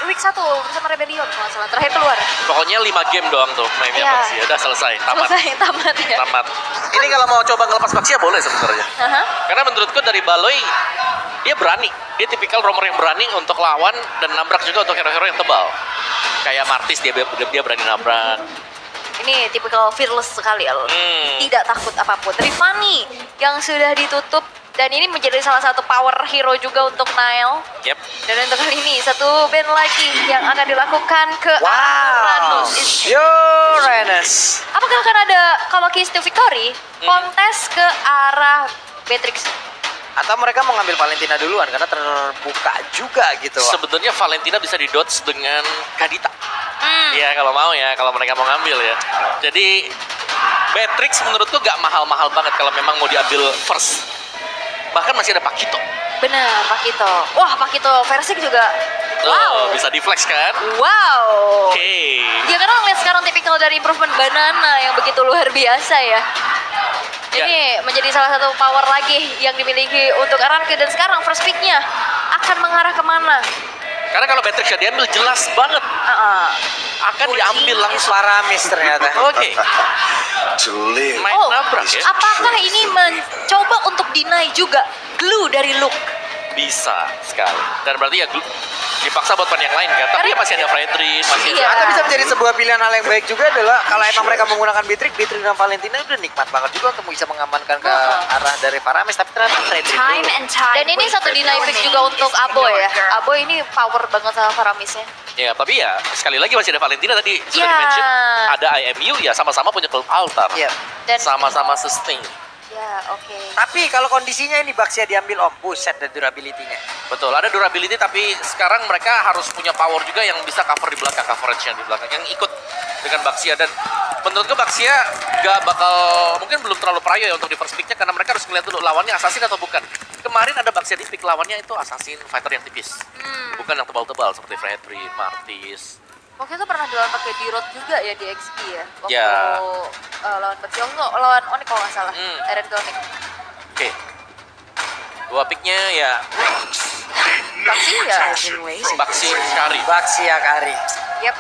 week 1 bersama Rebellion kalau nggak salah. Terakhir keluar. Pokoknya 5 game doang tuh mainnya Iya. Baxia. Udah selesai, tamat. Tamat ya. Tamat. Ini kalau mau coba ngelepas Baxia boleh sebenarnya. Aha. Karena menurutku dari Baloy dia berani. Dia tipikal romer yang berani untuk lawan dan nabrak juga untuk hero-hero yang tebal. Kayak Martis dia berani nabrak. Ini tipikal fearless sekali ya. Tidak takut apapun. Rifani yang sudah ditutup dan ini menjadi salah satu power hero juga untuk Nile. Yep. Dan untuk kali ini satu band lagi yang akan dilakukan ke arah Uranus. Uranus. Apakah akan ada kalau Keys to Victory kontes ke arah Beatrix? Atau mereka mau ngambil Valentina duluan karena terbuka juga gitu. Sebenarnya Valentina bisa di-dodge dengan Kadita. Ya kalau mau ya, kalau mereka mau ngambil ya. Jadi Beatrix menurutku gak mahal-mahal banget kalau memang mau diambil first. Bahkan masih ada Pakito. Bener, Pakito. Wah, Pakito Versik juga. Wow. Bisa di-flex kan? Wow. Oke. Ya karena ngeliat sekarang tipikal dari improvement Banana yang begitu luar biasa ya. Ini menjadi salah satu power lagi yang dimiliki untuk Aranke dan sekarang first pick-nya akan mengarah kemana? Karena kalau Beatrix ya diambil jelas banget. Akan diambil langsung. Paramis ternyata. Oke. To live. Main nabrak ya. Apakah ini mencoba untuk deny juga glue dari Luke? Bisa sekali. Dan berarti ya dipaksa buat pan yang lain kan. Tapi ya masih ada Fredrin, masih Iya. Atau bisa menjadi sebuah pilihan hal yang baik juga adalah kalau emang mereka menggunakan Beatrix dan Valentina udah nikmat banget juga untuk bisa mengamankan ke arah dari Paramis. Tapi ternyata Fredrin dulu. Dan ini satu deny pick juga untuk Aboy ya. Aboy ini power banget sama Paramisnya. Ya, tapi ya sekali lagi masih ada Valentina tadi sudah Ya. di-mention. Ada IMU ya sama-sama punya Cult Altar. Iya. Dan Sama-sama sustain. ya, oke. Tapi kalau kondisinya ini Baxia diambil om, buset ada durability-nya. Betul, ada durability tapi sekarang mereka harus punya power juga yang bisa cover di belakang, coverage yang di belakang yang ikut dengan Baxia. Dan menurutku Baxia gak bakal, mungkin belum terlalu prayo ya untuk di first pick-nya karena mereka harus ngeliat dulu lawannya assassin atau bukan. Kemarin ada Baxia di pick lawannya itu assassin fighter yang tipis, bukan yang tebal-tebal seperti Fredrin, Martis. Waktu itu pernah dilawan pakai D-Rod juga ya di XP ya. Waktu Ya. lawan Baxia, lawan Onyx kalau nggak salah. Eren ke Onyx. Oke. Dua picknya ya Baxia. Baxi Shari. Baxia Kari. Yep.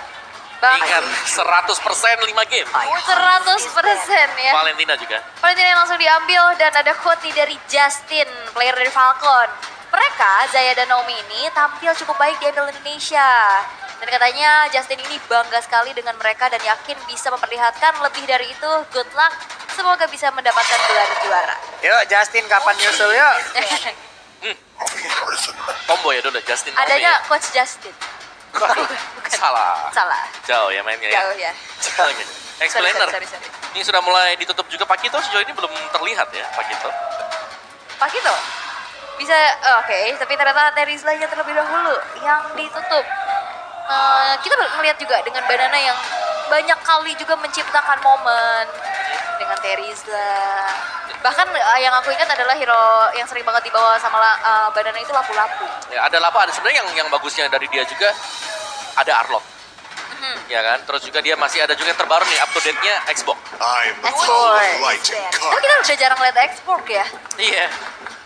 Bang. Ingat 100% 5 game. 100% ya. Valentina juga. Valentina yang langsung diambil dan ada quote nih dari Justin, player dari Falcon. Mereka, Zaya dan Naomi ini tampil cukup baik di Idol Indonesia. Dan katanya Justin ini bangga sekali dengan mereka dan yakin bisa memperlihatkan lebih dari itu. Good luck, semoga bisa mendapatkan gelar juara. Yuk Justin kapan nyusul yuk? Combo ya dulu Justin Naomi Adanya ya. Coach Justin. Waduh, salah. Salah, Jauh ya mainnya ya. jauh ya. Oke. Explainer. Sorry. Ini sudah mulai ditutup juga Pakito, sejauh ini belum terlihat ya Pakito. Pak Kito, bisa, oke, tapi ternyata Terizla terlebih dahulu yang ditutup. Kita melihat juga dengan Banana yang banyak kali juga menciptakan momen dengan Terizla. Bahkan yang aku ingat adalah hero yang sering banget dibawa sama Banana itu lapu-lapu. Ya, ada Lapa, ada sebenarnya yang bagusnya dari dia juga ada Arlok. Ya kan, terus juga dia masih ada juga yang terbaru nih up to date-nya Xbox. I'm the Export. power of light and Tapi color. kita udah jarang lihat export ya. Iya.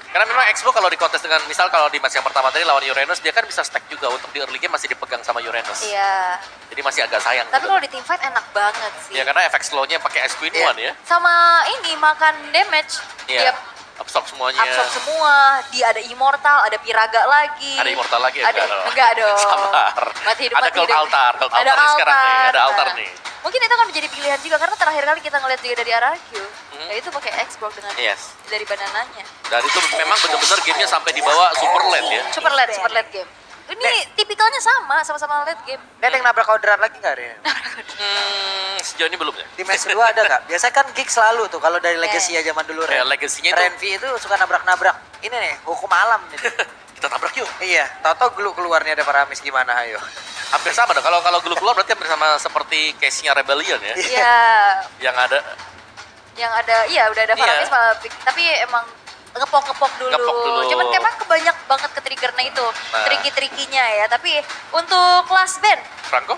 Karena memang Xbox kalau di kontes dengan misal kalau di match yang pertama tadi lawan Uranus dia kan bisa stack juga untuk di early game masih dipegang sama Uranus. Iya. Jadi masih agak sayang. Tapi gitu. kalau di team fight enak banget sih. Ya karena efek slow-nya pakai S Queen One ya. Sama ini makan damage. Iya. Dia Absorb semuanya. absorb semua. Dia ada immortal, ada piraga lagi. Ada immortal lagi ya? Ada, enggak dong. Sabar. Mati hidup, Ada mati Cult hidup. Altar. Cult Ada Altar nih sekarang nih. Ada altar. altar Nah, nih. Mungkin itu akan menjadi pilihan juga karena terakhir kali kita ngeliat juga dari RRQ. Ya itu pakai Xbox dengan Yes. dari banananya. Dan itu memang benar-benar gamenya sampai dibawa super late ya. Super late game. Ini tipikalnya sama-sama late game. Ada yang nabrak Kodrat lagi nggak hari ini? Sejauh ini belum ya. Di match kedua ada nggak? Biasanya kan Gig selalu tuh kalau dari Legacy ya zaman dulu. Kayak legasinya itu Renvi itu suka nabrak-nabrak. Ini nih hukum alam nih. kita tabrak yuk. Iya, tau-tau glue keluarnya ada Paramis gimana ayo. Hampir sama dong. Kalau Glue keluar berarti hampir sama seperti case-nya Rebellion ya. Iya. Yang ada Iya udah ada Iya. Faramis tapi emang ngepok dulu. Ngepok dulu. Cuman emang kebanyak banget ke triggernya itu. Nah. Triki-trikinya ya. Tapi untuk kelas band Franco.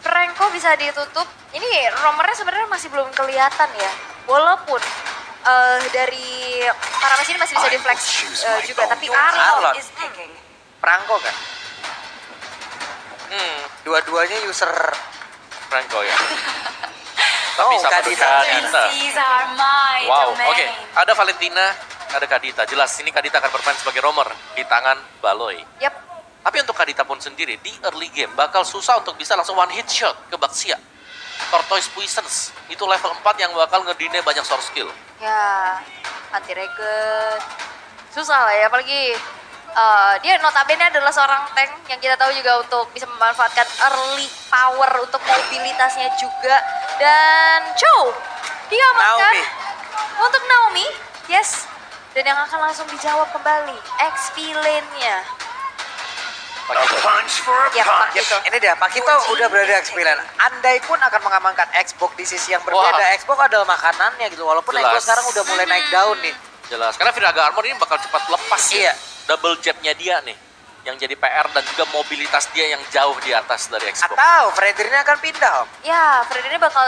Franco bisa ditutup. Ini romernya sebenarnya masih belum kelihatan ya. Walaupun dari Paramis ini masih bisa di flex juga. Tapi Arlo Arlon. Franco kan? Dua-duanya user. Franco ya. Tapi Oh, sama Kadita. Kadita. Wow, oke. Ada Valentina, ada Kadita. Jelas ini Kadita akan bermain sebagai roamer di tangan Baloy. Yap. Tapi untuk Kadita pun sendiri, di early game bakal susah untuk bisa langsung one hit shot ke Baxia. Tortoise Puissance, itu level 4 yang bakal ngedine banyak source skill. Ya, anti regen. Susah lah ya, apalagi dia notabene adalah seorang tank yang kita tahu juga untuk bisa memanfaatkan early power untuk mobilitasnya juga. Dan Chow diamankan Naomi. untuk Naomi, yes. Dan yang akan langsung dijawab kembali, XP lane-nya. A punch for a Yap, punch. Pak Kito. Ini dia, Pak Kito udah berada di X9. Andai pun akan mengamankan Xbox di sisi yang berbeda. Wah. Xbox adalah makanannya gitu. Walaupun Jelas. Xbox sekarang udah mulai naik daun nih. Jelas, karena Viraga Armor ini bakal cepat lepas ya. Iya. Double jabnya dia nih, yang jadi PR dan juga mobilitas dia yang jauh di atas dari Xbox. Atau Fredrin akan pindah, Om. Ya, Fred ini bakal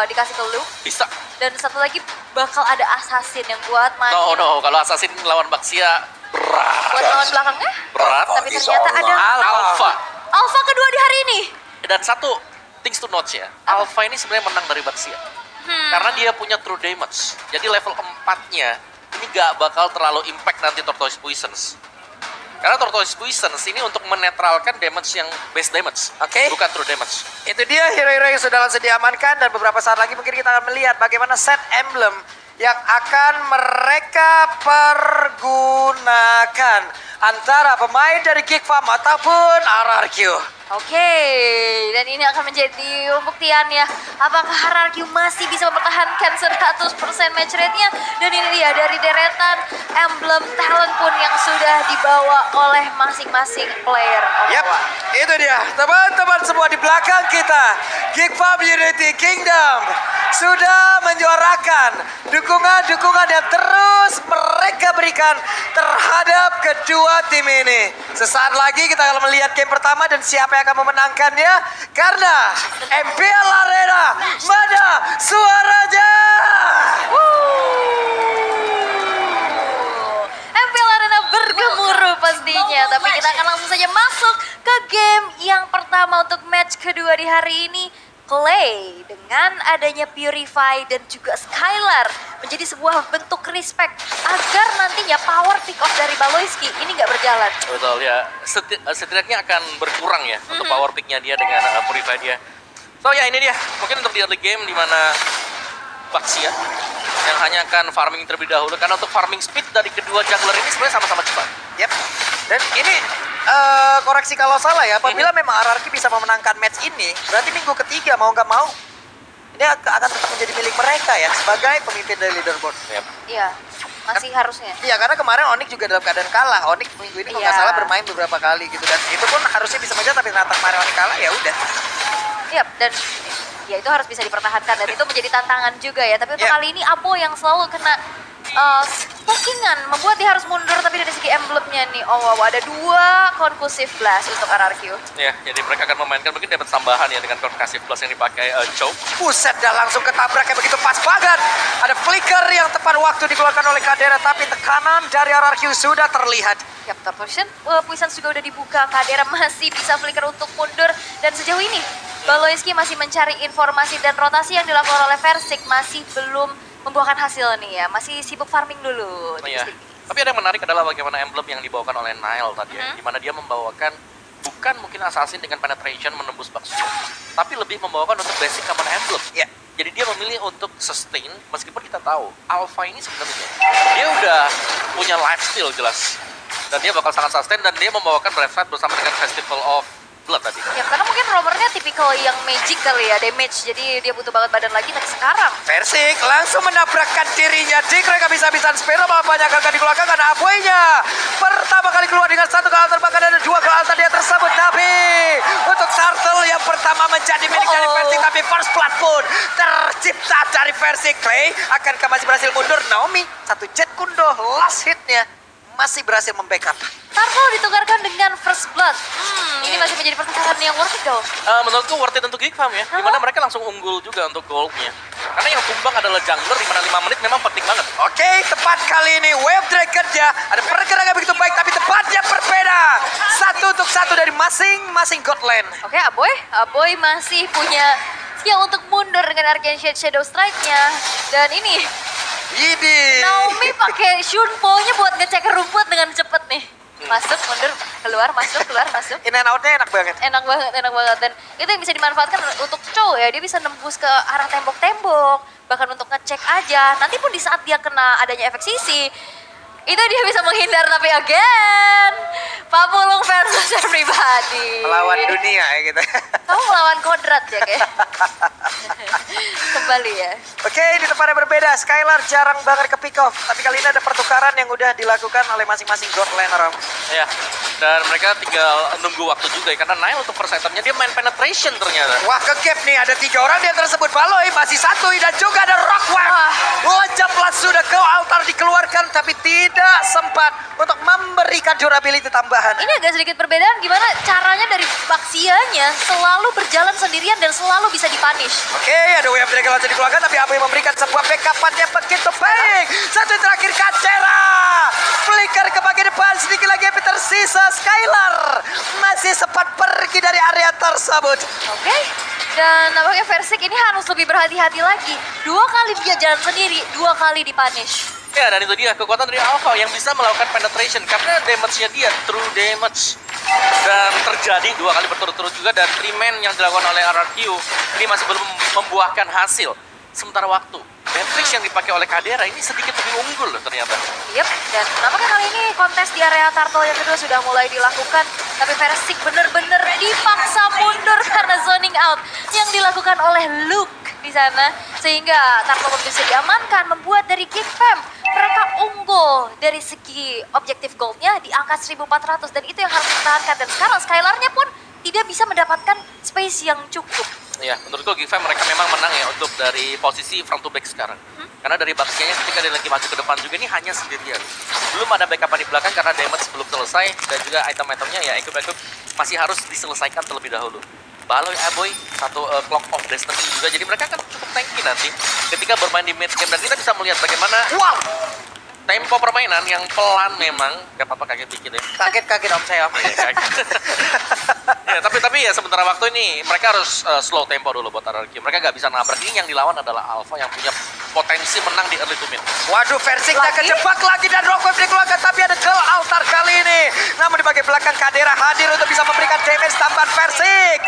dikasih ke Luke. Bisa. Dan satu lagi bakal ada assassin yang buat main. No, kalau Assassin lawan Baxia berat. Buat lawan belakangnya. Berat. Tapi ternyata ada Alpha. Alpha kedua di hari ini. Dan satu, things to note ya, Alpha ini sebenarnya menang dari Baxia. Karena dia punya true damage. Jadi level 4-nya ini gak bakal terlalu impact nanti Tortoise Puissance. Karena Tortoise Puissance ini untuk menetralkan damage yang base damage. Oke. Bukan true damage. Itu dia hero-hero yang sudah langsung diamankan. Dan beberapa saat lagi mungkin kita akan melihat bagaimana set emblem yang akan mereka pergunakan antara pemain dari Geek Farm ataupun RRQ. Oke, dan ini akan menjadi pembuktian ya. Apakah Hierarchy masih bisa mempertahankan 100% match rate-nya? Dan ini dia dari deretan emblem talent pun yang sudah dibawa oleh masing-masing player. Yap, itu dia. Teman-teman semua di belakang kita. Geek Farm Unity Kingdom sudah menyuarakan dukungan-dukungan yang terus mereka berikan terhadap kedua tim ini. Sesaat lagi kita akan melihat game pertama dan siapa yang akan memenangkannya. Karena MPL Arena mana suaranya? MPL Arena bergemuruh pastinya. Tapi kita akan langsung saja masuk ke game yang pertama untuk match kedua di hari ini. Clay dengan adanya Purify dan juga Skylar menjadi sebuah bentuk respect agar nantinya power pick off dari Baloyski ini nggak berjalan. Betul ya, setidaknya akan berkurang ya untuk power pick-nya dia dengan Purify dia. So ya ini dia, mungkin untuk di early game di mana Baxia yang hanya akan farming terlebih dahulu. Karena untuk farming speed dari kedua jungler ini sebenarnya sama-sama cepat. Yap. Dan ini koreksi kalau salah ya, apabila memang RRQ bisa memenangkan match ini, berarti minggu ketiga mau nggak mau, ini akan tetap menjadi milik mereka ya, sebagai pemimpin dari leaderboard. Yep. Iya, masih harusnya. Iya, karena kemarin Onyx juga dalam keadaan kalah. Onyx minggu ini kalau nggak Iya. salah bermain beberapa kali gitu, dan itu pun harusnya bisa menjadi, tapi ternyata kemarin Onyx kalah ya udah. Iya, dan ya itu harus bisa dipertahankan dan itu menjadi tantangan juga ya. Tapi untuk Iya. kali ini Apo yang selalu kena pokingan membuat dia harus mundur, tapi dari segi emblemnya nih, oh wow, ada 2 conclusive blast untuk RRQ. Ya, jadi mereka akan memainkan mungkin dapat tambahan ya dengan conclusive plus yang dipakai Chow. Buset, dah langsung ketabrak kayak begitu pas banget. Ada flicker yang tepat waktu dikeluarkan oleh Kadera, tapi tekanan dari RRQ sudah terlihat. Yap, Tortoise Puissance juga udah dibuka, Kadera masih bisa flicker untuk mundur. Dan sejauh ini, Baloyski masih mencari informasi dan rotasi yang dilakukan oleh Versik masih belum membuahkan hasil nih ya. Masih sibuk farming dulu. Oh, iya. Tapi ada yang menarik adalah bagaimana emblem yang dibawakan oleh Nile tadi ya. Dimana dia membawakan bukan mungkin assassin dengan penetration menembus Baxia, tapi lebih membawakan untuk basic common emblem. Ya. Jadi dia memilih untuk sustain, meskipun kita tahu Alpha ini sebenarnya dia udah punya lifesteal jelas. Dan dia bakal sangat sustain dan dia membawakan Brave Fight bersama dengan Festival of Blood tadi. Ya, karena mungkin romernya tipikal yang magic kali ya, damage. Jadi dia butuh banget badan lagi, tapi sekarang Versik langsung menabrakkan dirinya. Dik mereka bisa-bisan Spero malah banyak akan dikeluarkan karena Apoy-nya pertama kali keluar dengan 1 kali altar, bahkan ada 2 kali altar dia tersebut. Tapi untuk Turtle yang pertama menjadi milik dari Versik, tapi first blood pun tercipta dari Versik. Clay akankah masih berhasil mundur? Naomi, 1 jet kundo last hitnya masih berhasil membackup. Turtle ditukarkan dengan First Blood. Ini masih menjadi pertahanan yang worth it dong. Menurutku worth it untuk Geek Farm ya, dimana mereka langsung unggul juga untuk goldnya. Karena yang tumbang adalah jungler, dimana 5 menit memang penting banget. Oke, tepat kali ini Wave Dragon-nya ada pergerakan begitu baik, tapi tempatnya berbeda. Satu untuk satu dari masing-masing Godland. Oke, Aboy masih punya skill untuk mundur dengan Arcane Shade Shadow Strike-nya. Dan ini Ini. Naomi pakai Shunpo-nya buat ngecek rumput dengan cepet nih. Masuk, mundur, keluar, masuk, keluar, masuk. In and out-nya enak banget. Enak banget. Dan itu yang bisa dimanfaatkan untuk Cho ya. Dia bisa nembus ke arah tembok-tembok. Bahkan untuk ngecek aja. Nanti pun di saat dia kena adanya efek sisi, itu dia bisa menghindar. Tapi again, Papulung versus everybody. Melawan dunia ya gitu. Kamu melawan kodrat ya kayak. Kembali ya. Oke, di tempat yang berbeda. Skylar jarang banget ke pick off. Tapi kali ini ada pertukaran yang udah dilakukan oleh masing-masing Godlaner, Rom. Ya, dan mereka tinggal nunggu waktu juga ya. Karena Nile untuk first itemnya dia main penetration ternyata. Wah, ke gap nih. Ada 3 orang dia tersebut. Baloi masih 1 dan juga ada Rockwell. Lejaplah sudah ke altar dikeluarkan. Tapi tidak sempat untuk memberikan durability tambahan. Ini agak sedikit perbedaan gimana caranya dari Baxianya selalu berjalan sendirian dan selalu bisa dipunish. Oke, ada Wave Dragon langsung dikeluarkan, tapi Abu yang memberikan sebuah backup-nya begitu baik. Satu yang terakhir Kacera. Flicker ke bagian depan, sedikit lagi yang tersisa. Skylar masih sempat pergi dari area tersebut. Oke. Dan nampaknya Versik ini harus lebih berhati-hati lagi. 2 kali dia jalan sendiri, 2 kali dipunish. Ya, dan itu dia kekuatan dari Alpha yang bisa melakukan penetration karena damage-nya dia true damage. Dan terjadi 2 kali berturut-turut juga, dan 3-man yang dilakukan oleh RRQ ini masih belum membuahkan hasil. Sementara waktu Matrix yang dipakai oleh Kadera ini sedikit lebih unggul loh ternyata. Yep, dan nampaknya kali ini kontes di area turtle yang kedua sudah mulai dilakukan. Tapi Versik bener-bener dipaksa mundur karena zoning out yang dilakukan oleh Luke di sana. Sehingga turtle bisa diamankan, membuat dari Geek Fam mereka unggul dari segi objektif goldnya di angka 1400. Dan itu yang harus dipertahankan. Dan sekarang Skylar-nya pun tidak bisa mendapatkan space yang cukup. Ya, menurutku Geek Fam mereka memang menang ya untuk dari posisi front to back sekarang. Karena dari Baxianya ketika dia lagi maju ke depan juga ini hanya sendirian. Belum ada backup di belakang karena damage belum selesai. Dan juga item-itemnya ya equip-equip masih harus diselesaikan terlebih dahulu. Baloi Aboy, satu Clock of Destiny juga. Jadi mereka akan cukup tanky nanti ketika bermain di mid game. Dan kita bisa melihat bagaimana Wow, tempo permainan yang pelan memang. Gak apa-apa kaget dikit ya. kaget om saya. Ya, tapi ya sementara waktu ini mereka harus slow tempo dulu buat RRQ. Mereka gak bisa nabrak. Ini yang dilawan adalah Alpha yang punya potensi menang di early to mid. Waduh, Versik tak Lagi? kejebak lagi dan Rockwave dikeluarkan, tapi ada ke altar kali ini. Namun di bagian belakang Kadera hadir untuk bisa memberikan damage tambahan Versik.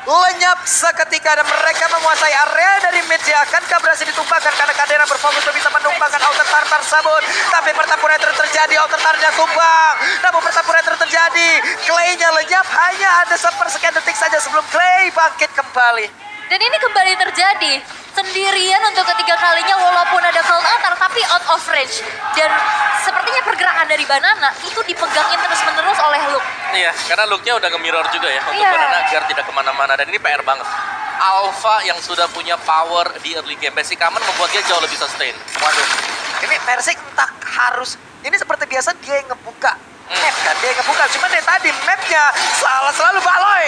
Lenyap seketika dan mereka menguasai area dari mid. Akankah berhasil ditumbangkan karena Kadera berfokus untuk bisa menumbangkan altar tersebut. Tapi pertempuran terus terjadi, altar tarnya tumbang. Namun pertempuran terus terjadi, Clay-nya lenyap, hanya ada sepersekian detik saja sebelum Clay bangkit kembali. Dan ini kembali terjadi sendirian untuk ketiga kalinya walaupun ada cold altar tapi out of range. Dan sepertinya pergerakan dari Banana itu dipegangin terus-menerus oleh Luke. Iya, karena look-nya udah nge-mirror juga ya untuk Iya. Banana agar tidak kemana-mana. Dan ini PR banget. Alpha yang sudah punya power di early game. Basic common membuat dia jauh lebih sustain. Waduh, ini Versik entah harus, ini seperti biasa dia yang ngebuka map kan, dia yang ngebuka. Cuman dari tadi mapnya salah selalu Baloi.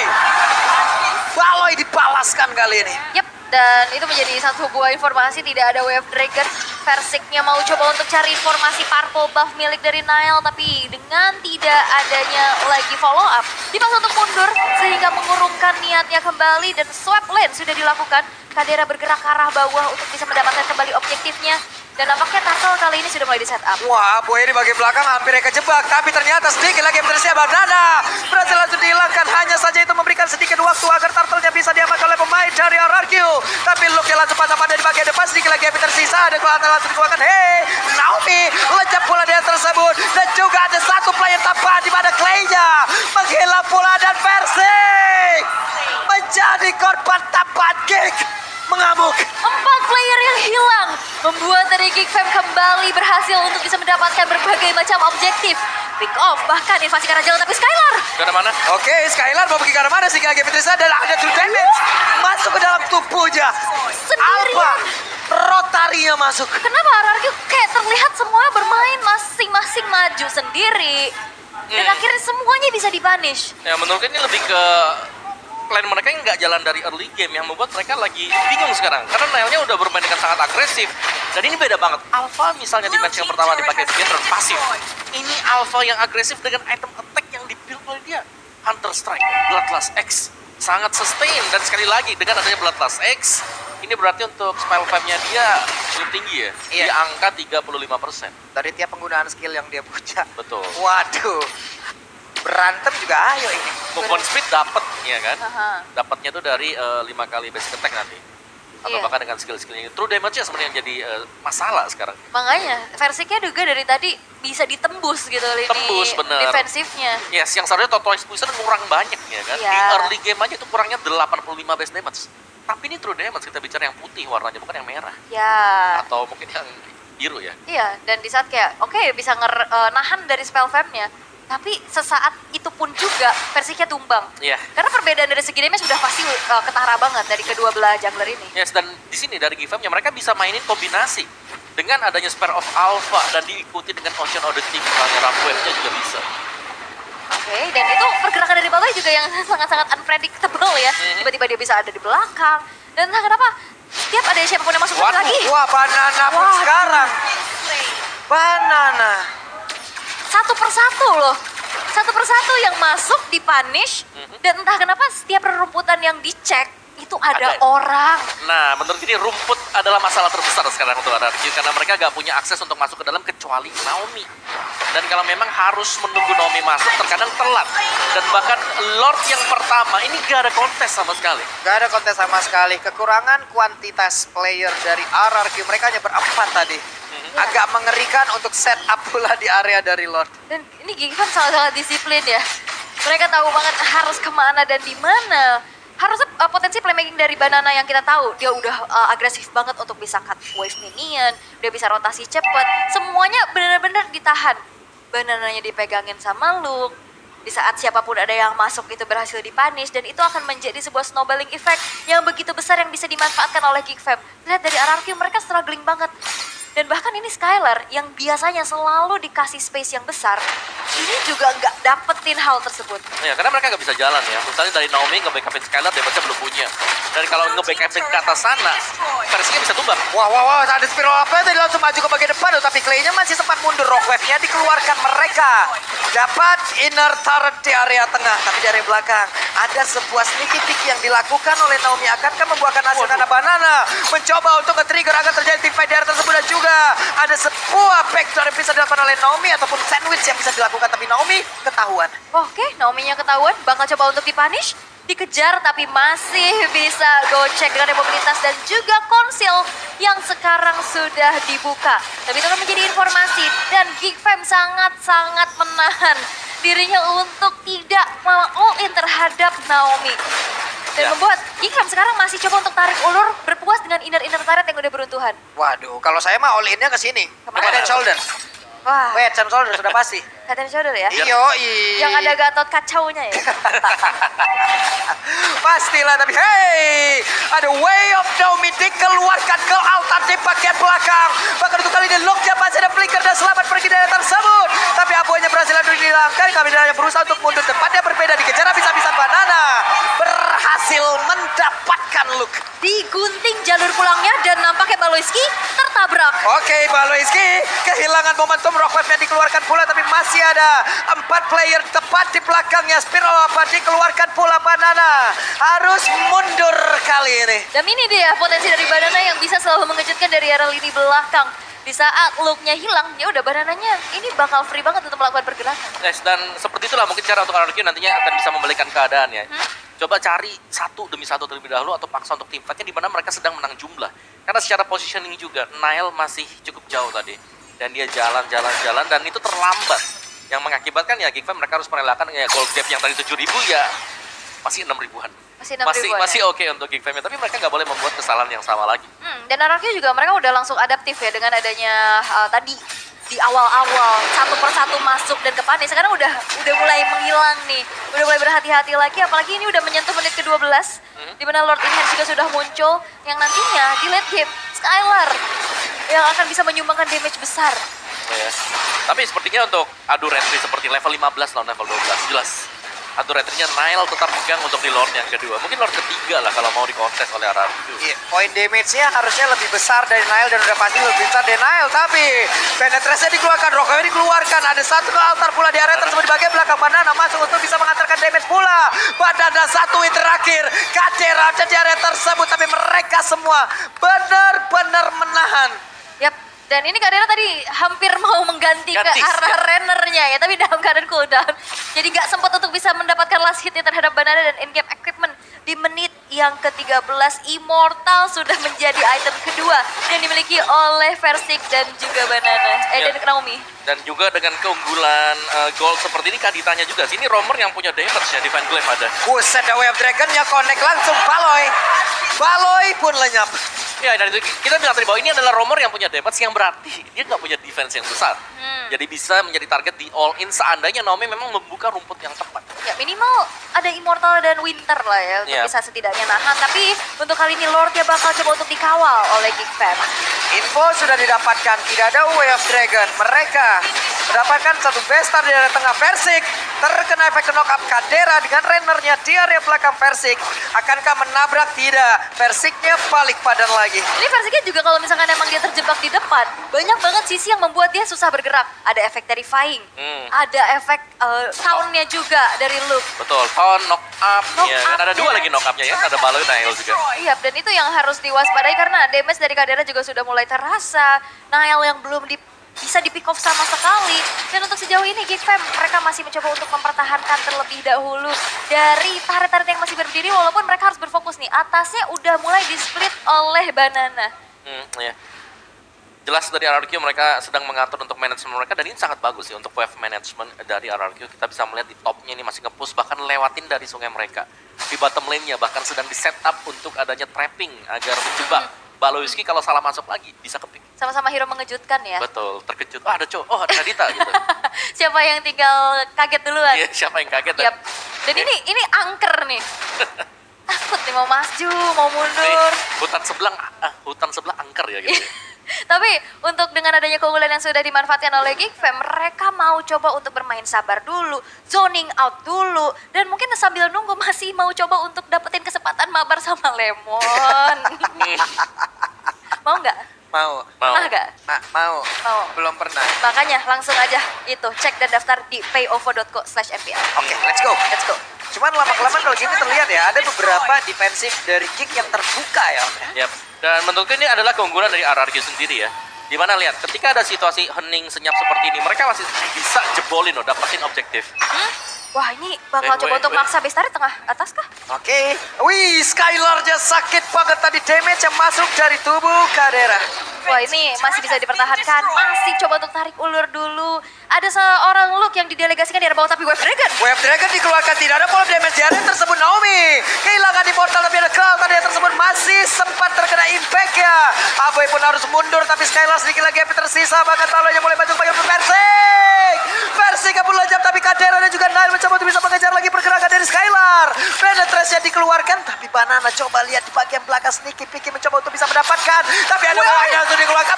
Baloi dibalaskan kali ini. Yep, dan itu menjadi satu buah informasi, tidak ada Wave Dragon. Versiknya mau coba untuk cari informasi purple buff milik dari Nile, tapi dengan tidak adanya lagi follow up, dipaksa untuk mundur sehingga mengurungkan niatnya kembali dan swap lane sudah dilakukan. Kadera bergerak ke arah bawah untuk bisa mendapatkan kembali objektifnya. Dan nampaknya Turtle kali ini sudah mulai di setup. Wah, Boy di bagian belakang hampir kejebak, tapi ternyata sedikit lagi yang tersiap. Banana berhasil langsung dihilangkan, hanya saja itu memberikan sedikit waktu agar Turtle-nya bisa diamankan oleh pemain dari RRQ. Tapi Luke langsung pasang pada di bagian depan, sedikit lagi yang tersisa, dan langsung dikeluarkan. Hey, Naomi lejap pula dia tersebut, dan juga ada satu player tambahan di mana Clay-nya menghilang pula, dan Versik menjadi korban tambahan Geek mengamuk. 4 player yang hilang membuat dari Geek Fam kembali berhasil untuk bisa mendapatkan berbagai macam objektif. Pick off, bahkan invasi ke arah jalan, tapi Skylar Ke mana? Oke, Skylar mau pergi ke arah mana sih lagi Petrisa, dan ada true damage masuk ke dalam tubuhnya. sendiri. Apa? Rotarinya masuk. Kenapa RRQ kayak terlihat semuanya bermain masing-masing maju sendiri. Dan akhirnya semuanya bisa dipunish. Ya menurutku ini lebih ke plan mereka yang nggak jalan dari early game yang membuat mereka lagi bingung sekarang. Karena Nile-nya udah bermain dengan sangat agresif. Dan ini beda banget. Alpha misalnya di match yang pertama dipakai Bigetron pasif. Ini Alpha yang agresif dengan item attack yang kecuali dia Hunter Strike, Bloodlust X sangat sustain, dan sekali lagi dengan adanya Bloodlust X ini berarti untuk spell fam-nya dia cukup tinggi ya, Iya. di angka 35%. Dari tiap penggunaan skill yang dia punya. Betul. Waduh. Berantem juga ayo ini. Movement speed dapat ya kan? Aha. Dapatnya tuh dari 5 kali basic attack nanti. Atau Iya. bahkan dengan skill-skillnya. True damage-nya sebenarnya yang jadi masalah sekarang. Makanya versinya juga dari tadi bisa ditembus gitu lini Tembus, bener. defensifnya. Yes, yang seharusnya Tortoise Poison kurang banyak ya kan? Iya. Di early game aja tuh kurangnya 85 base damage. Tapi ini true damage, kita bicara yang putih warnanya, bukan yang merah. Ya. Atau mungkin yang biru ya. Iya, dan di saat kayak oke bisa nahan dari spell fam-nya, tapi sesaat itu pun juga versinya tumbang. Iya. Karena perbedaan dari segi damage sudah pasti ketara banget dari kedua belah jungler ini. Yes, dan di sini dari Gifam-nya mereka bisa mainin kombinasi. Dengan adanya Spare of Alpha dan diikuti dengan Ocean Odyssey, misalnya Rough Wave-nya juga bisa. Oke, dan itu pergerakan dari bawah juga yang sangat-sangat unpredictable ya. Tiba-tiba dia bisa ada di belakang. Dan entah kenapa, setiap ada siapapun yang masuk Waduh. lagi. Wah, banana pun Waduh. sekarang. Banana. Satu persatu loh. Satu persatu yang masuk dipunish. Dan entah kenapa setiap rerumputan yang dicek, itu ada Ada. orang. Nah, menurut ini rumput adalah masalah terbesar sekarang untuk RRQ karena mereka gak punya akses untuk masuk ke dalam kecuali Naomi. Dan kalau memang harus menunggu Naomi masuk, terkadang telat. Dan bahkan Lord yang pertama ini gak ada kontes sama sekali. Gak ada kontes sama sekali. Kekurangan kuantitas player dari RRQ. Mereka hanya berempat tadi. Agak mengerikan untuk set up pula di area dari Lord. Dan ini Gigvan sangat-sangat disiplin ya. Mereka tahu banget harus kemana dan di mana. Harusnya potensi playmaking dari Banana yang kita tahu, dia udah agresif banget untuk bisa cut wave minion, dia bisa rotasi cepat, semuanya benar-benar ditahan. Banananya dipegangin sama Luke, di saat siapapun ada yang masuk itu berhasil dipunish, dan itu akan menjadi sebuah snowballing effect yang begitu besar yang bisa dimanfaatkan oleh Geekfam. Lihat dari RRQ mereka struggling banget. Dan bahkan ini Skylar yang biasanya selalu dikasih space yang besar, ini juga nggak dapetin hal tersebut. Ya, karena mereka nggak bisa jalan ya. Misalnya dari Naomi nge-backupin Skylar, damage-nya belum punya. Dan kalau nge-backupin ke atas sana, versinya bisa tumbang. Wah, ada spiral apa tadi langsung maju ke bagian depan loh, tapi Clay-nya masih sempat mundur. Rock Wave-nya dikeluarkan mereka. Dapat inner turret di area tengah, tapi di area belakang ada sebuah sneaky peek yang dilakukan oleh Naomi. Akankah membuahkan hasil karena Banana mencoba untuk nge-trigger agar terjadi team fight di area tersebut, dan juga ada sebuah backdoor yang bisa dilakukan oleh Naomi ataupun sandwich yang bisa dilakukan, tapi Naomi ketahuan. Oke, Naomi-nya ketahuan, bakal coba untuk dipunish, dikejar tapi masih bisa gocek dengan mobilitas dan juga konsil yang sekarang sudah dibuka. Tapi itu akan menjadi informasi dan Geekfam sangat-sangat menahan dirinya untuk tidak mau all in terhadap Naomi. Dan Ya. membuat Geekfam sekarang masih coba untuk tarik ulur berpuas dengan inner turret yang udah beruntuhan. Waduh, kalau saya mah all in-nya ke sini. Kemana? Head and shoulder. Wah, Head and shoulder sudah pasti. head and shoulder ya? Yoi. Yang ada Gatot kacaunya ya? Pastilah, tapi hey, ada Way of Naomi dikeluarkan ke altar di bagian belakang. Bahkan untuk kali ini Luke masih ada flicker dan selamat pergi dari tersebut. Tapi abunya berhasil dihilangkan. Kami hanya berusaha untuk mundur, tempatnya berbeda, dikejar habis-habisan. Banana berhasil mendapatkan Luke. Digunting jalur pulangnya dan nampaknya Baloiski tertabrak. Oke, Baloiski kehilangan momentum. Rock Wave-nya dikeluarkan pula, tapi masih ada 4 player tepat di belakangnya. Spiral apa dikeluarkan pula. Banana harus mundur kali ini. Dan ini dia potensi dari Banana yang bisa selalu mengejutkan dari arah lini belakang. Di saat look-nya hilang, ya udah Banananya ini bakal free banget untuk melakukan pergerakan. Yes, dan seperti itulah mungkin cara untuk RRQ nantinya akan bisa membalikkan keadaan ya. Coba cari satu demi satu terlebih dahulu atau paksa untuk team fight-nya di mana mereka sedang menang jumlah. Karena secara positioning juga, Nile masih cukup jauh tadi. Dan dia jalan dan itu terlambat. Yang mengakibatkan ya Geekfam mereka harus merelakan ya gold gap yang tadi 7.000 ya masih 6.000-an. Masih 6.000-an Masih ya? oke untuk Geekfam, tapi mereka nggak boleh membuat kesalahan yang sama lagi. Dan RRQ juga mereka udah langsung adaptif ya dengan adanya tadi di awal-awal satu persatu masuk dan ke panik. Sekarang udah mulai menghilang nih. Udah mulai berhati-hati lagi, apalagi ini udah menyentuh menit ke-12. Di mana Lord Enhance juga sudah muncul yang nantinya di late game Skylar yang akan bisa menyumbangkan damage besar. Ya. Tapi sepertinya untuk adu retri seperti level 15 lawan level 12 jelas Hantu retretnya Nile tetap pegang untuk di Lord yang kedua. Mungkin Lord ketiga lah kalau mau dikontes oleh RRQ. Iya, poin damage-nya harusnya lebih besar dari Nile dan udah pasti lebih besar dari Nile. Tapi penetrasinya dikeluarkan, Rockaway dikeluarkan. Ada satu ke altar pula di area tersebut di bagian belakang. Banana masuk untuk bisa mengantarkan damage pula. Banana satu hit terakhir. Kadera ada di area tersebut. Tapi mereka semua benar-benar menahan. Yap, dan ini Kadera tadi hampir mau mengganti ke Ganti, arah ya. Rennernya ya, tapi dalam keadaan cooldown. Jadi gak sempat untuk bisa mendapatkan last hitnya terhadap Banana dan in-game equipment. Di menit yang ke-13, Immortal sudah menjadi item kedua yang dimiliki oleh Versik dan juga Banana. Ya. Dan Naomi. Dan juga dengan keunggulan gold seperti ini Kaditanya juga. Sini Romer yang punya damage ya di Van Glaive ada. Buset, ada Wave Dragon-nya connect langsung Baloy. Baloy pun lenyap. Ya, dan itu kita bilang tadi bahwa ini adalah Romer yang punya damage yang berarti dia nggak punya defense yang besar. Jadi bisa menjadi target di all in seandainya Naomi memang membuka rumput yang tepat. Ya minimal ada Immortal dan Winter lah ya untuk Iya. bisa setidaknya nahan. Tapi untuk kali ini Lordnya bakal coba untuk dikawal oleh Geek Fam. Info sudah didapatkan, tidak ada Wave Dragon. Mereka mendapatkan satu bestar di area tengah Versik. Terkena efek knock up Kadera dengan Rennernya di area belakang Versik. Akankah menabrak? Tidak. Versiknya balik padan lagi. Ini Versiknya juga kalau misalkan emang dia terjebak di depan, banyak banget sisi yang membuat dia susah bergerak. Ada efek terrifying, ada efek soundnya juga dari Luke. Betul, Taunt, knock up, Knock ya. Dan ada up-nya. dua lagi knock up-nya ya, ada Baloy Nile juga. Iya, dan itu yang harus diwaspadai karena damage dari Kadera juga sudah mulai terasa. Nile yang belum bisa di pick off sama sekali. Dan untuk sejauh ini Geek Fam mereka masih mencoba untuk mempertahankan terlebih dahulu dari turret-turret yang masih berdiri walaupun mereka harus berfokus nih. Atasnya udah mulai di-split oleh Banana. Ya. Jelas dari RRQ mereka sedang mengatur untuk manajemen mereka dan ini sangat bagus sih untuk wave management dari RRQ. Kita bisa melihat di topnya ini masih nge-push bahkan lewatin dari sungai mereka. Di bottom lane-nya bahkan sedang di-setup untuk adanya trapping agar menjebak Baloyski kalau salah masuk lagi bisa kepick. Sama-sama hero mengejutkan ya. Betul, terkejut. Oh ada cowok, oh ada Kadita gitu. Siapa yang tinggal kaget duluan? Iya, siapa yang kaget Yap. Dan ini angker nih. Takut nih mau maju, mau mundur. Hutan sebelah angker ya gitu. Tapi untuk dengan adanya keunggulan yang sudah dimanfaatkan oleh Geek Fam, mereka mau coba untuk bermain sabar dulu, zoning out dulu, dan mungkin sambil nunggu masih mau coba untuk dapetin kesempatan mabar sama Lemon. Mau nggak? Mau. Mau. Mah nggak? Mau. Mau. Belum pernah. Makanya langsung aja itu cek dan daftar di payovo.co/mpl. Oke, let's go. Let's go. Cuman lama-kelamaan kalau gini terlihat ya, ada beberapa defensif dari Kick yang terbuka ya. Yap. Dan menurutku ini adalah keunggulan dari RRQ sendiri ya. Dimana lihat, ketika ada situasi hening senyap seperti ini, mereka masih bisa jebolin loh, dapetin objektif. Wah ini bakal coba untuk maksa Bestari tengah atas kah? Oke. Wih, Skylar-nya sakit banget tadi damage yang masuk dari tubuh Kadera. Wah ini masih bisa dipertahankan, masih coba untuk tarik ulur dulu. Ada seorang Luke yang didelegasikan di area bawah tapi Wave Dragon. Wave Dragon dikeluarkan, tidak ada pola damage di area tersebut. Naomi kehilangan Immortal tapi ada Cloud tadi tersebut masih sempat terkena impact ya. Aboy pun harus mundur tapi Skylar sedikit lagi api tersisa. Bahkan Talonya mulai maju ke Versik. Versik kabur lejap tapi Kadera dan juga Nile mencoba untuk bisa mengejar lagi pergerakan dari Skylar. Penetrasinya dikeluarkan tapi Banana coba lihat di bagian belakang sneaky picky mencoba untuk bisa mendapatkan. Tapi ada orang yang langsung dikeluarkan.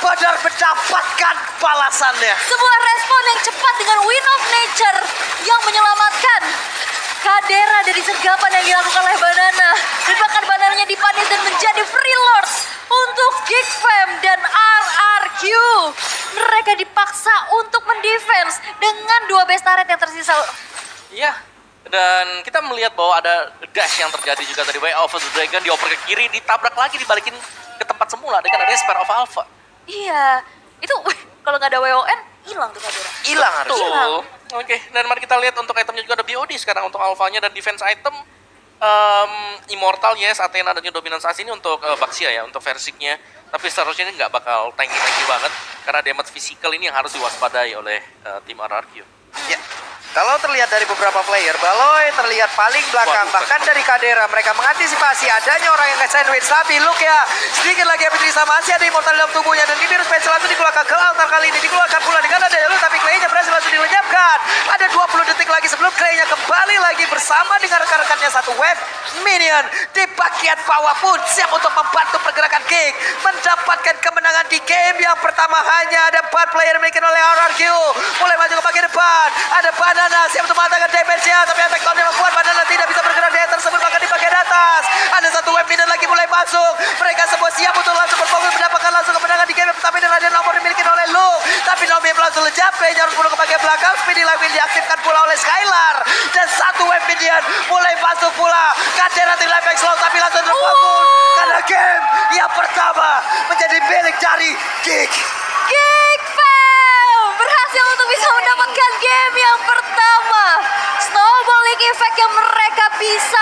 Badar mendapatkan balasannya. Sebuah respon yang cepat dengan Wind of Nature yang menyelamatkan Kadera dari sergapan yang dilakukan oleh Banana. Dan bahkan Banananya dipanis dan menjadi free lord untuk Geek Fam dan RRQ. Mereka dipaksa untuk mendefense dengan dua base turret yang tersisa. Iya. Dan kita melihat bahwa ada dash yang terjadi juga tadi. Way of the Dragon dioper ke kiri, ditabrak lagi, dibalikin ke tempat semula dengan adanya Spare of Alpha. Iya, itu kalau nggak ada WON, hilang tuh Kadera. Hilang harus. Hilang. Oke, dan mari kita lihat untuk itemnya juga ada BOD sekarang untuk alfanya dan defense item. Immortal yes, Athena dan juga dominansasi ini untuk Baxia ya, untuk Versiknya. Tapi seharusnya ini nggak bakal tanky-tanky banget karena damage physical ini yang harus diwaspadai oleh tim RRQ. Ya. Kalau terlihat dari beberapa player, Baloy terlihat paling belakang. Waduh, Bahkan dari Kadera, mereka mengantisipasi adanya orang yang nge-sandwich. Tapi look ya, sedikit lagi Fitri sama masih ada Immortal dalam tubuhnya. Dan ini harus langsung dikeluarkan ke altar kali ini. Dikeluarkan pula dengan ada Yalu, tapi Clay-nya berhasil langsung dilenyapkan. Ada 20 detik lagi sebelum Clay-nya kembali lagi bersama dengan rekan-rekannya satu wave minion di bagian bawah pun siap untuk membantu pergerakan Geek mendapatkan kemenangan di game yang pertama. Hanya ada 4 player dimiliki oleh RRQ, mulai maju ke bagian depan. Ada Banana siap untuk mengatakan damage-nya, tapi efek tone membuat Banana tidak bisa bergerak di tersebut, bahkan di bagian atas. Ada satu wave minion lagi mulai masuk, mereka semua siap untuk langsung berfokus mendapatkan langsung kemenangan di game yang pertama. Ini Radiant nomor dimiliki oleh Lu, tapi Naomi langsung lejap, harus mundur ke bagian belakang. Speedy lagi diaktifkan pula oleh Skylar, dan satu wave minion mulai masuk pula. Kadera live slow, tapi langsung terfokus karena game yang pertama menjadi milik dari Geek. Geek Fam berhasil untuk bisa mendapatkan game yang pertama. Snowballing effect yang mereka bisa